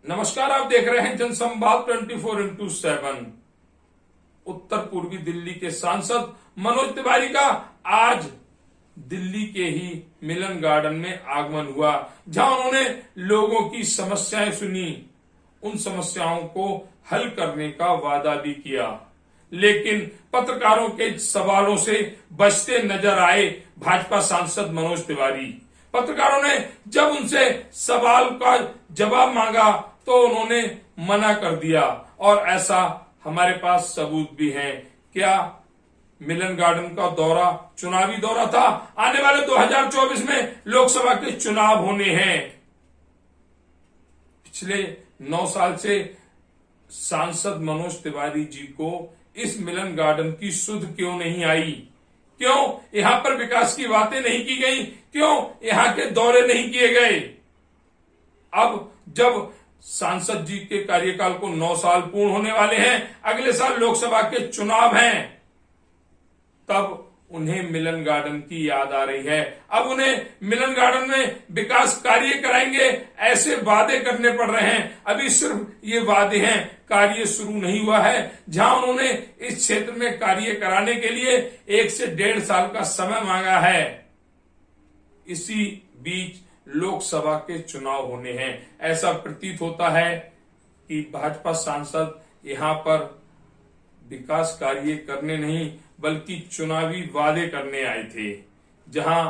नमस्कार, आप देख रहे हैं जनसंवाद 24x7। उत्तर पूर्वी दिल्ली के सांसद मनोज तिवारी का आज दिल्ली के ही मिलन गार्डन में आगमन हुआ, जहां उन्होंने लोगों की समस्याएं सुनी, उन समस्याओं को हल करने का वादा भी किया। लेकिन पत्रकारों के सवालों से बचते नजर आए भाजपा सांसद मनोज तिवारी। पत्रकारों ने जब उनसे सवाल का जवाब मांगा तो उन्होंने मना कर दिया, और ऐसा हमारे पास सबूत भी है। क्या मिलन गार्डन का दौरा चुनावी दौरा था? आने वाले 2024 में लोकसभा के चुनाव होने हैं। पिछले 9 साल से सांसद मनोज तिवारी जी को इस मिलन गार्डन की सुध क्यों नहीं आई? क्यों यहां पर विकास की बातें नहीं की गई? क्यों यहां के दौरे नहीं किए गए? अब जब सांसद जी के कार्यकाल को 9 साल पूर्ण होने वाले हैं, अगले साल लोकसभा के चुनाव हैं, तब उन्हें मिलन गार्डन की याद आ रही है। अब उन्हें मिलन गार्डन में विकास कार्य कराएंगे, ऐसे वादे करने पड़ रहे हैं। अभी सिर्फ ये वादे हैं, कार्य शुरू नहीं हुआ है। जहां उन्होंने इस क्षेत्र में कार्य कराने के लिए 1 से 1.5 साल का समय मांगा है। इसी बीच लोकसभा के चुनाव होने हैं। ऐसा प्रतीत होता है कि भाजपा सांसद यहां पर विकास कार्य करने नहीं बल्कि चुनावी वादे करने आए थे। जहां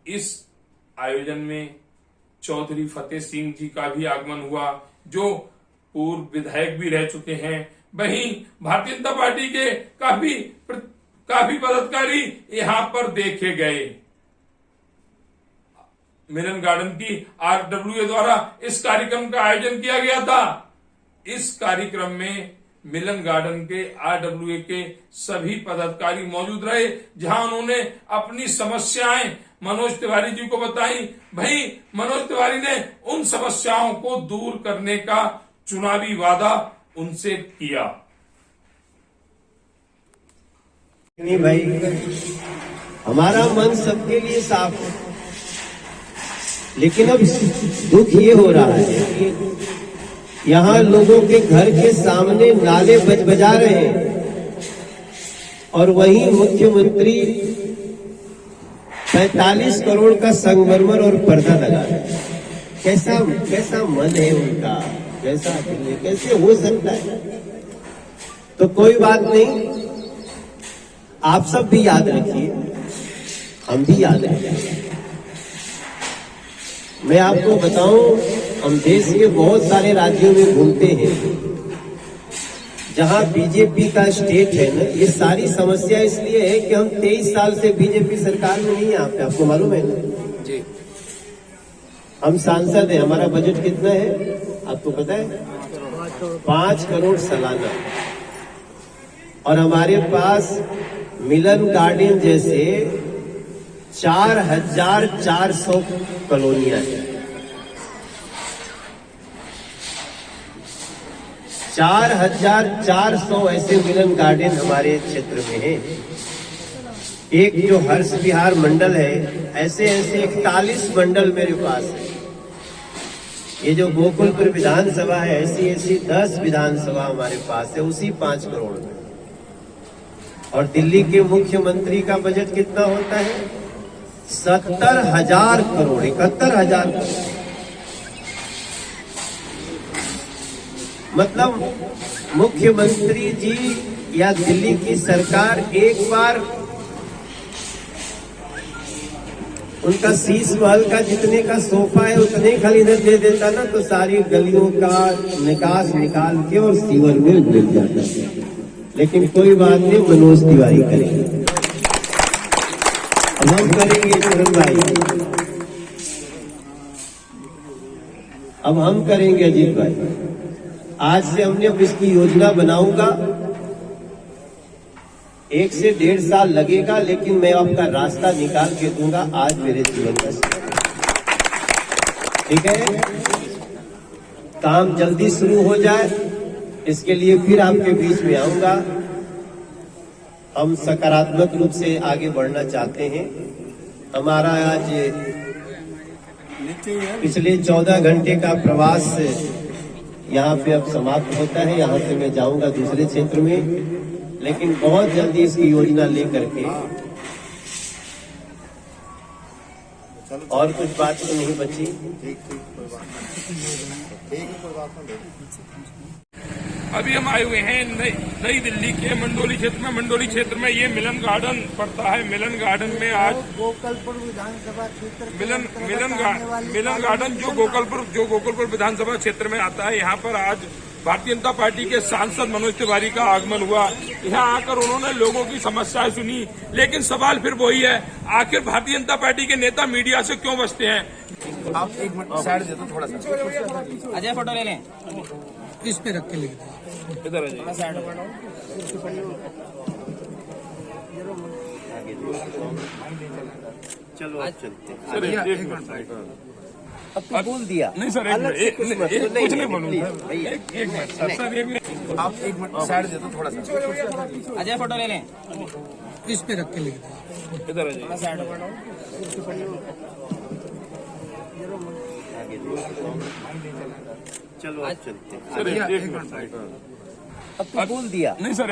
इस आयोजन में चौधरी फतेह सिंह जी का भी आगमन हुआ, जो पूर्व विधायक भी रह चुके हैं। वहीं भारतीय जनता पार्टी के काफी पदाधिकारी यहां पर देखे गए। मिलन गार्डन की RWA द्वारा इस कार्यक्रम का आयोजन किया गया था। इस कार्यक्रम में मिलन गार्डन के RWA के सभी पदाधिकारी मौजूद रहे, जहां उन्होंने अपनी समस्याएं मनोज तिवारी जी को बताई। भाई मनोज तिवारी ने उन समस्याओं को दूर करने का चुनावी वादा उनसे किया। नहीं भाई, हमारा मन सबके लिए साफ है, लेकिन अब दुख ये हो रहा है, यहाँ लोगों के घर के सामने नाले बजा रहे हैं और वहीं मुख्यमंत्री 45 करोड़ का संगमरमर और पर्दा लगा रहे हैं। कैसा मन है उनका, कैसे हो सकता है? तो कोई बात नहीं, आप सब भी याद रखिए, हम भी याद रखिए। मैं आपको बताऊं, हम देश के बहुत सारे राज्यों में घूमते हैं, जहां बीजेपी का स्टेट है ना। ये सारी समस्या इसलिए है कि हम 23 साल से बीजेपी सरकार में नहीं आते, आपको मालूम है ना जी। हम सांसद हैं, हमारा बजट कितना है आपको पता है? 5 करोड़ सालाना। और हमारे पास मिलन गार्डन जैसे 4400 कॉलोनियां हैं। 4400 ऐसे मिलन गार्डन हमारे क्षेत्र में है। एक जो हर्ष विहार मंडल है, ऐसे 41 मंडल मेरे पास है। ये जो गोकुलपुर विधानसभा है, ऐसी 10 विधानसभा हमारे पास है, उसी 5 करोड़ में। और दिल्ली के मुख्यमंत्री का बजट कितना होता है? 70,000 करोड़, 71,000 करोड़। मतलब मुख्यमंत्री जी या दिल्ली की सरकार एक बार उनका शीश महल का जितने का सोफा है उतने खाली इधर दे देता ना, तो सारी गलियों का निकास निकाल के और सीवर में मिल जाता। लेकिन कोई बात नहीं, मनोज तिवारी करेंगे, हम करेंगे चरण भाई, अब हम करेंगे अजीत भाई। आज से हमने अब इसकी योजना बनाऊंगा। 1 से 1.5 साल लगेगा, लेकिन मैं आपका रास्ता निकाल के दूंगा आज मेरे जीवन का। ठीक है, काम जल्दी शुरू हो जाए, इसके लिए फिर आपके बीच में आऊंगा। हम सकारात्मक रूप से आगे बढ़ना चाहते हैं। हमारा आज पिछले 14 घंटे का प्रवास यहाँ पे अब समाप्त होता है। यहाँ से मैं जाऊंगा दूसरे क्षेत्र में, लेकिन बहुत जल्दी इसकी योजना लेकर के और कुछ बात तो नहीं बची। अभी हम आए हुए हैं नई दिल्ली के मंडोली क्षेत्र में। मंडोली क्षेत्र में ये मिलन गार्डन पड़ता है। मिलन गार्डन में आज गोकलपुर विधानसभा क्षेत्र मिलन गार्डन जो गोकलपुर विधानसभा क्षेत्र में आता है, यहाँ पर आज भारतीय जनता पार्टी के सांसद मनोज तिवारी का आगमन हुआ। यहाँ आकर उन्होंने लोगों की समस्याएं सुनी, लेकिन सवाल फिर वही है, आखिर भारतीय जनता पार्टी के नेता मीडिया से क्यों बचते हैं? आप एक मिनट साइड दे दो थोड़ा सा। अजय फोटो ले लें, इस पे रख के लिख दो। इधर आ जाइए। चलो अब चलते हैं। सर एक मिनट अब तो बोल दिया। नहीं सर, कुछ नहीं बोलूंगा। एक मिनट सर, आप एक मिनट साइड दे दो थोड़ा सा। अजय फोटो ले लें, इस पे रख के लिख दो। इधर आ जाइए। चलो अब चलते हैं। सर एक मिनट अब तो बोल दिया। नहीं सर,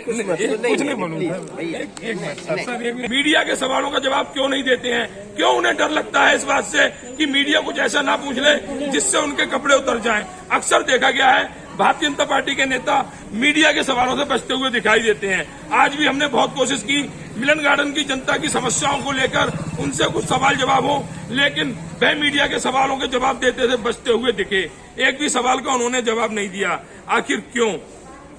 कुछ नहीं बोलूंगा। एक मिनट सर, मीडिया के सवालों का जवाब क्यों नहीं देते हैं? क्यों उन्हें डर लगता है इस बात से कि मीडिया कुछ ऐसा ना पूछ ले जिससे उनके कपड़े उतर जाएं? अक्सर देखा गया है भारतीय जनता पार्टी के नेता मीडिया के सवालों से बचते हुए दिखाई देते हैं। आज भी हमने बहुत कोशिश की मिलन गार्डन की जनता की समस्याओं को लेकर उनसे कुछ सवाल जवाब हो, लेकिन वह मीडिया के सवालों के जवाब देते से बचते हुए दिखे। एक भी सवाल का उन्होंने जवाब नहीं दिया। आखिर क्यों?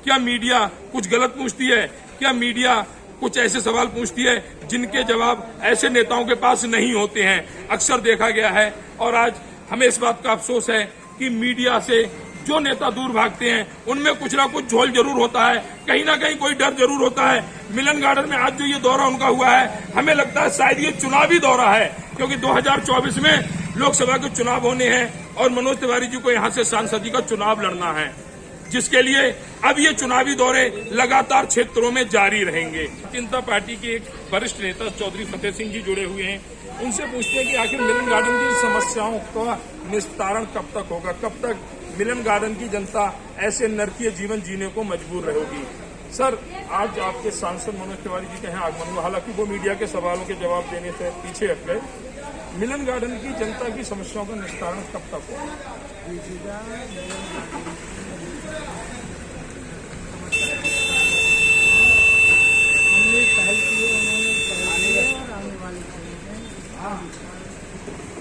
क्या मीडिया कुछ गलत पूछती है? क्या मीडिया कुछ ऐसे सवाल पूछती है जिनके जवाब ऐसे नेताओं के पास नहीं होते हैं? अक्सर देखा गया है और आज हमें इस बात का अफसोस है कि मीडिया से जो नेता दूर भागते हैं उनमें कुछ ना कुछ झोल जरूर होता है, कहीं ना कहीं कोई डर जरूर होता है। मिलन गार्डन में आज जो ये दौरा उनका हुआ है, हमें लगता है शायद ये चुनावी दौरा है, क्योंकि 2024 में लोकसभा के चुनाव होने हैं और मनोज तिवारी जी को यहाँ से सांसदी का चुनाव लड़ना है, जिसके लिए अब ये चुनावी दौरे लगातार क्षेत्रों में जारी रहेंगे। जनता पार्टी के एक वरिष्ठ नेता चौधरी फतेह सिंह जी जुड़े हुए हैं, उनसे पूछते हैं कि आखिर मिलन गार्डन की समस्याओं का निस्तारण कब तक होगा? कब तक मिलन गार्डन की जनता ऐसे नरकीय जीवन जीने को मजबूर रहेगी? सर, आज आपके सांसद मनोज तिवारी जी के यहाँ आगमन हुआ, हालांकि वो मीडिया के सवालों के जवाब देने से पीछे हट गए। मिलन गार्डन की जनता की समस्याओं का निस्तारण कब तक होगा?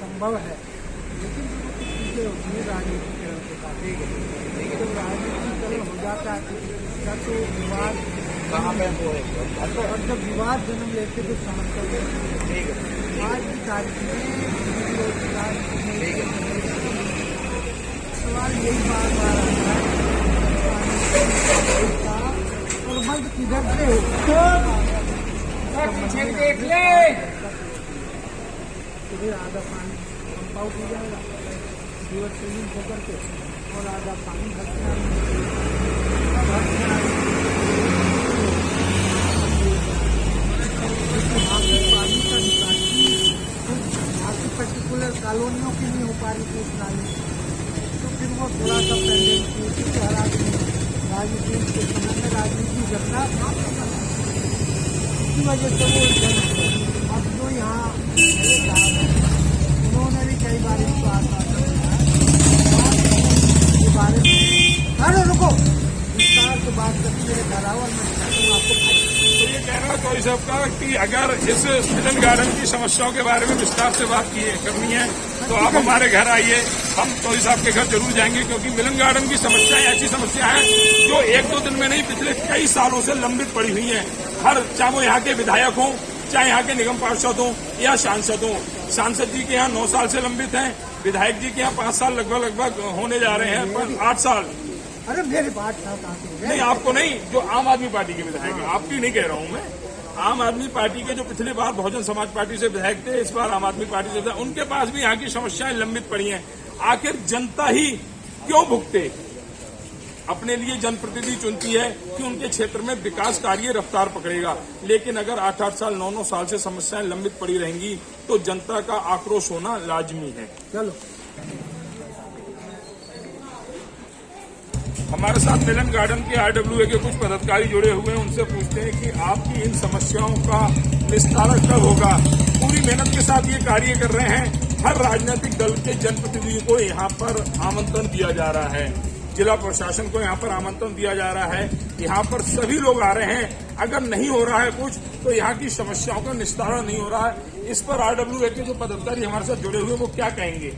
संभव है, लेकिन चीजें होती है राजनीति के जब राजनीति करण हो जाता है तो विवाद और जब विवाद जन्म लेते तो समस्या आज की तारीख में सवाल यही बार बार आता है और बंद किधर से देख ले आधा पानी पंप आउट हो जाएगा रिवर स्विमिंग होकर के, और आधा पानी पानी का निकासी बाकी पर्टिकुलर कॉलोनियों की नहीं हो पा रही थी इस नाली, तो फिर वो थोड़ा सा पहले हर आदमी राजनीति के समय में राजनीति करना इसकी वजह से वो अब जो यहाँ उन्होंने भी कई बार इस बात के बारे में अरे रुको विस्तार से बात करके मेरे घर आओ और मैं दिखाता हूँ आपको। तो ये कहना चौधरी साहब का कि अगर इस मिलन गार्डन की समस्याओं के बारे में विस्तार से बात करनी है तो आप हमारे घर आइए, हम चौधरी साहब के घर जरूर जाएंगे, क्योंकि मिलन गार्डन की समस्याएं ऐसी समस्या है जो एक दो दिन में नहीं, पिछले कई सालों से लंबित पड़ी हुई है। चाहे वो यहाँ के विधायक हों, चाहे यहाँ के निगम पार्षद हों या सांसद हों। सांसद जी के यहाँ 9 साल से लंबित हैं, विधायक जी के यहाँ 5 साल लगभग होने जा रहे हैं, पर 8 साल। अरे मेरी बात नहीं, आपको नहीं, जो आम आदमी पार्टी के विधायक हैं, आपकी नहीं कह रहा हूँ मैं। आम आदमी पार्टी के जो पिछली बार बहुजन समाज पार्टी से विधायक थे, इस बार आम आदमी पार्टी से, उनके पास भी यहाँ की समस्याएं लंबित पड़ी हैं। आखिर जनता ही क्यों भुगते? अपने लिए जनप्रतिनिधि चुनती है कि उनके क्षेत्र में विकास कार्य रफ्तार पकड़ेगा। लेकिन अगर 8-8 साल 9-9 साल से समस्याएं लंबित पड़ी रहेंगी तो जनता का आक्रोश होना लाजमी है। चलो हमारे साथ मिलन गार्डन के RWA के कुछ पदाधिकारी जुड़े हुए हैं, उनसे पूछते हैं कि आपकी इन समस्याओं का निस्तारण कब होगा। पूरी मेहनत के साथ ये कार्य कर रहे हैं। हर राजनीतिक दल के जनप्रतिनिधियों को यहाँ पर आमंत्रण दिया जा रहा है, जिला प्रशासन को यहाँ पर आमंत्रण दिया जा रहा है। यहाँ पर सभी लोग आ रहे हैं। अगर नहीं हो रहा है कुछ तो यहाँ की समस्याओं का निस्तारण नहीं हो रहा है। इस पर RWA के जो पदाधिकारी हमारे साथ जुड़े हुए वो क्या कहेंगे।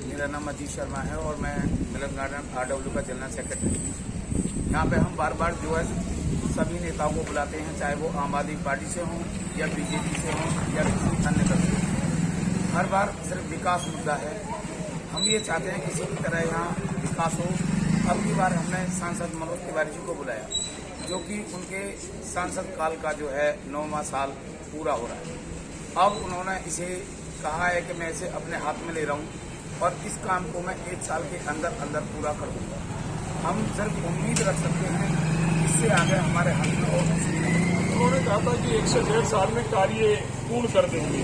मेरा नाम अजीत शर्मा है और मैं मिलन गार्डन RW का जनरल सेक्रेटरी हूँ। यहाँ पे हम बार बार जो है सभी नेताओं को बुलाते हैं, चाहे वो आम आदमी पार्टी से हों या BJP से हों या किसी अन्य दल से। हर बार सिर्फ विकास मुद्दा है। हम ये चाहते हैं किसी भी तरह यहाँ विकास हो। अब की बार हमने सांसद मनोज तिवारी जी को बुलाया, जो कि उनके सांसद काल का जो है 9वां साल पूरा हो रहा है। अब उन्होंने इसे कहा है कि मैं इसे अपने हाथ में ले रहा हूँ और इस काम को मैं 1 साल के अंदर अंदर पूरा कर दूंगा। हम सिर्फ उम्मीद रख सकते हैं, इससे आगे हमारे हाथ में और कुछ नहीं है। उन्होंने कहा था कि 1 से 1.5 साल में कार्य पूर्ण कर देंगे।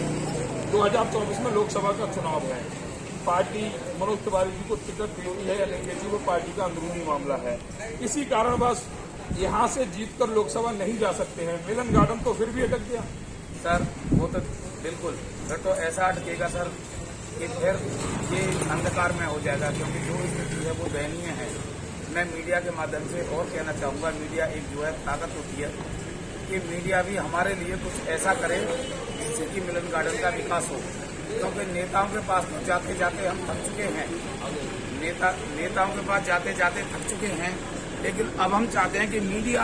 2024 में लोकसभा का चुनाव है। पार्टी मनोज तिवारी जी को टिकट दी हुई है या नहीं देती, वो पार्टी का अंदरूनी मामला है। इसी कारणवश यहाँ से जीतकर लोकसभा नहीं जा सकते हैं। मिलन गार्डन तो फिर भी अटक गया। सर वो तो बिल्कुल फिर तो ऐसा अटकेगा सर कि फिर ये अंधकार में हो जाएगा, क्योंकि जो स्थिति है वो दयनीय है। मैं मीडिया के माध्यम से और कहना चाहूँगा, मीडिया एक जो है ताकत होती है कि मीडिया भी हमारे लिए कुछ ऐसा करे जिससे कि मिलन गार्डन का विकास हो। क्योंकि नेताओं के पास तो जाते जाते हम थक चुके हैं, नेताओं के पास जाते जाते थक चुके हैं। लेकिन अब हम चाहते हैं कि मीडिया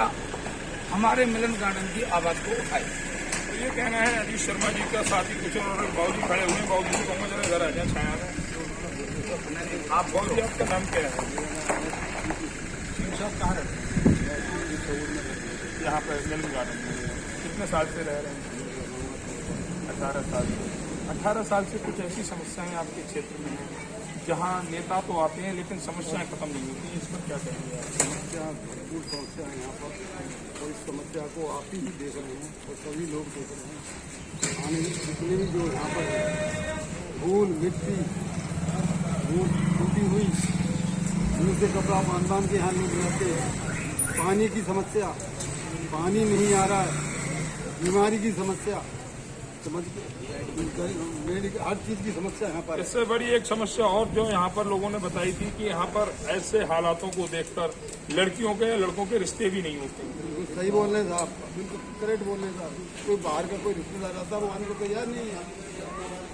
हमारे मिलन गार्डन की आवाज़ को उठाए। तो ये कहना है अजीत शर्मा जी का। साथ ही कुछ और बाबूजी खड़े हुए हैं। बाबूजी से कहूँगा जरा घर आ जाए छाया में। आप बाबूजी, आपका नाम क्या है। कहाँ रहते हैं? यहाँ पर मिलन गार्डन में कितने साल से रह रहे हैं। 18 साल से। 18 साल से कुछ ऐसी समस्याएं आपके क्षेत्र में हैं जहाँ नेता तो आते हैं लेकिन समस्याएं खत्म नहीं होती। इस पर क्या कहेंगे आप। समस्या भरपूर समस्या है यहाँ पर, और इस समस्या को आप ही देख रहे हैं और सभी लोग देख रहे हैं। आने जितने भी जो यहाँ पर है, धूल मिट्टी, धूल टूटी हुई, मुँह से कपड़ा बांध के यहाँ लोग रहते हैं। पानी की समस्या, पानी नहीं आ रहा है, बीमारी की समस्या, समझ हर चीज की समस्या यहाँ पर। इससे बड़ी एक समस्या और जो यहाँ पर लोगों ने बताई थी कि यहाँ पर ऐसे हालातों को देखकर लड़कियों के या लड़कों के रिश्ते भी नहीं होते। बिल्कुल सही बोल रहे हैं साहब, बिल्कुल करेक्ट बोल रहे हैं साहब। कोई बाहर का कोई रिश्तेदार आता है वो आने को तैयार नहीं है।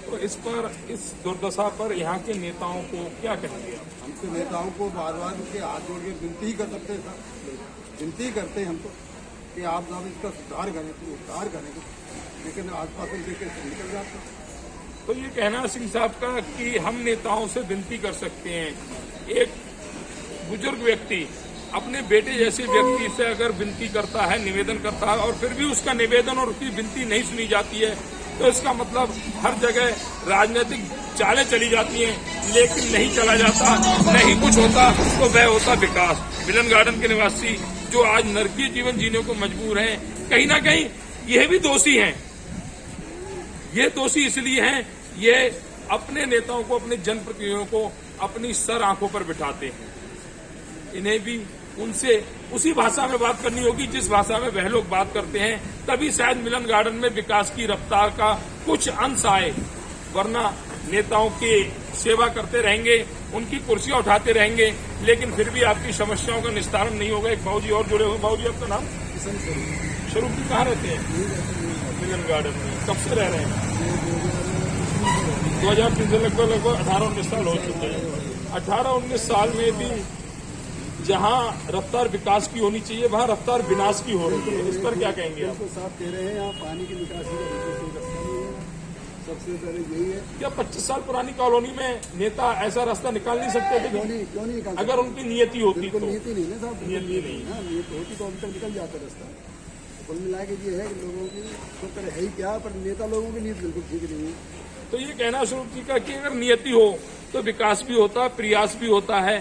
तो इस पर, इस दुर्दशा पर यहाँ के नेताओं को क्या कहेंगे आप। हम तो नेताओं को बार बार उनके हाथ जोड़ के विनती ही कर सकते हैं साहब, विनती करते हैं हम तो कि आप साहब इसका सुधार करें, तो सुधार करें, लेकिन आसपास उनके निकल जाते हैं। तो ये कहना सिंह साहब का कि हम नेताओं से विनती कर सकते हैं। एक बुजुर्ग व्यक्ति अपने बेटे जैसे व्यक्ति से अगर विनती करता है, निवेदन करता है और फिर भी उसका निवेदन और उसकी विनती नहीं सुनी जाती है, तो इसका मतलब हर जगह राजनीतिक चालें चली जाती हैं लेकिन नहीं चला जाता, नहीं कुछ होता। तो वह होता विकास। मिलन गार्डन के निवासी जो आज नरकीय जीवन जीने को मजबूर हैं, कहीं ना कहीं यह भी दोषी हैं। ये दोषी इसलिए हैं, ये अपने नेताओं को, अपने जनप्रतिनिधियों को अपनी सर आंखों पर बिठाते हैं। इन्हें भी उनसे उसी भाषा में बात करनी होगी जिस भाषा में वह लोग बात करते हैं, तभी शायद मिलन गार्डन में विकास की रफ्तार का कुछ अंश आए। वरना नेताओं की सेवा करते रहेंगे, उनकी कुर्सियां उठाते रहेंगे, लेकिन फिर भी आपकी समस्याओं का निस्तारण नहीं होगा। एक बाबूजी और जुड़े हुए। बाबूजी, आपका नाम। स्वरूप जी कहाँ रहते हैं। मिलन गार्डन में कब से रह रहे हैं। 2003 से लगभग 18-19 साल हो चुके हैं। 18-19 साल में भी जहां रफ्तार विकास की होनी चाहिए वहां रफ्तार विनाश की हो रही है। इस पर क्या कहेंगे आप। तो साफ कह रहे हैं, यहाँ पानी की निकासी का बिल्कुल कोई रास्ता नहीं है। सबसे पहले यही है। क्या 25 साल पुरानी कॉलोनी में नेता ऐसा रास्ता निकाल नहीं सकते थे। क्यों नहीं निकाल, अगर उनकी नियति होती तो। नियति नहीं ना साहब, नियति नहीं। हाँ, नियत होती तो अभी तक निकल जाता रास्ता। कुल मिला के ये है कि लोगों की तो है ही क्या, पर नेता लोगों की नीयत बिल्कुल ठीक नहीं है। तो ये कहना स्वरूप जी का कि अगर नियति हो तो विकास भी होता है, प्रयास भी होता है।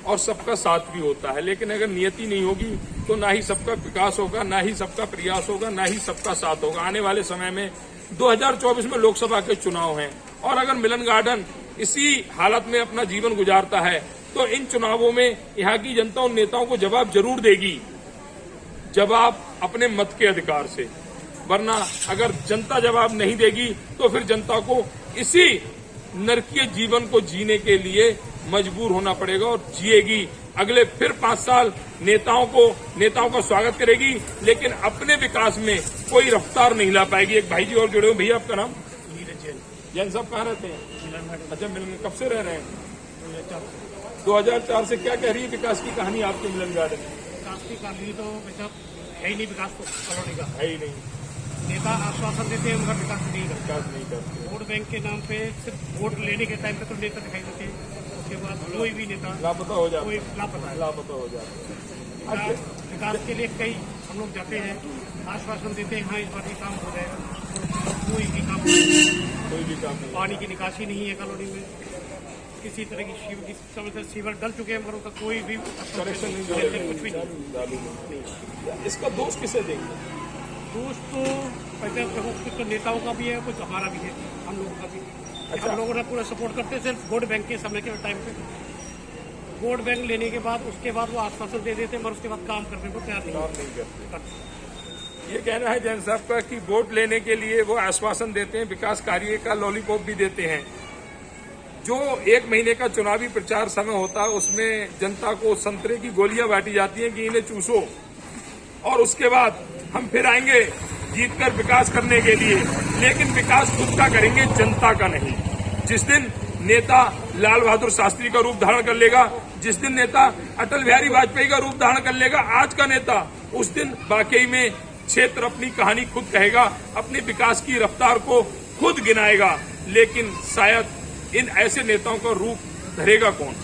और सबका साथ भी होता है, लेकिन अगर नियति नहीं होगी तो ना ही सबका विकास होगा, ना ही सबका प्रयास होगा, ना ही सबका साथ होगा। आने वाले समय में 2024 में लोकसभा के चुनाव हैं और अगर मिलन गार्डन इसी हालत में अपना जीवन गुजारता है तो इन चुनावों में यहाँ की जनता उन नेताओं को जवाब जरूर देगी, जवाब अपने मत के अधिकार से। वरना अगर जनता जवाब नहीं देगी तो फिर जनता को इसी नरकीय जीवन को जीने के लिए मजबूर होना पड़ेगा और जिएगी। अगले फिर 5 साल नेताओं का स्वागत करेगी, लेकिन अपने विकास में कोई रफ्तार नहीं ला पाएगी। एक भाई जी और जुड़े हो, भैया आपका नाम? जैन साहब कहाँ रहते हैं? अच्छा, मिलन कब से रह रहे हैं? 2004 से। क्या कह रही है विकास की कहानी आपके मिलन गार्डन? विकास की कहानी तो बेटा है ही नहीं, विकास तो कॉलोनी का है ही नहीं। नेता आश्वासन देते हैं मगर विकास नहीं करते। वोट बैंक के नाम पे सिर्फ वोट लेने के टाइम पे तो नेता दिखाई देते हैं, उसके बाद कोई भी नेता लापता हो जाता, कोई लापता हो जाता। विकास के लिए कई हम लोग जाते हैं, आश्वासन देते हैं हाँ इस बार ये काम हो जाएगा, कोई भी काम नहीं। पानी की निकासी नहीं है कॉलोनी में, किसी तरह की समस्या, सीवर डल चुके हैं मगर उसका कोई भी करेक्शन नहीं, कुछ भी नहीं। इसका दोष किसे देंगे? दोष तो पैसे कुछ तो नेताओं का भी है, कुछ हमारा भी है, हम लोगों का भी। अच्छा। हम लोगों ने पूरा सपोर्ट करते हैं सिर्फ वोट बैंक के समय के टाइम पे। वोट बैंक लेने के बाद उसके बाद वो आश्वासन दे देते हैं मगर उसके बाद काम करने को तैयार नहीं करते। ये कहना है जैन साहब का कि वोट लेने के लिए वो आश्वासन देते हैं, विकास कार्य का लॉलीपॉप भी देते हैं। जो 1 महीने का चुनावी प्रचार समय होता है उसमें जनता को संतरे की गोलियां बांटी जाती हैं कि इन्हें चूसो, और उसके बाद हम फिर आएंगे जीतकर विकास करने के लिए, लेकिन विकास खुद का करेंगे, जनता का नहीं। जिस दिन नेता लाल बहादुर शास्त्री का रूप धारण कर लेगा, जिस दिन नेता अटल बिहारी वाजपेयी का रूप धारण कर लेगा आज का नेता, उस दिन वाकई में क्षेत्र अपनी कहानी खुद कहेगा, अपने विकास की रफ्तार को खुद गिनाएगा। लेकिन शायद इन ऐसे नेताओं का रूप धरेगा कौन?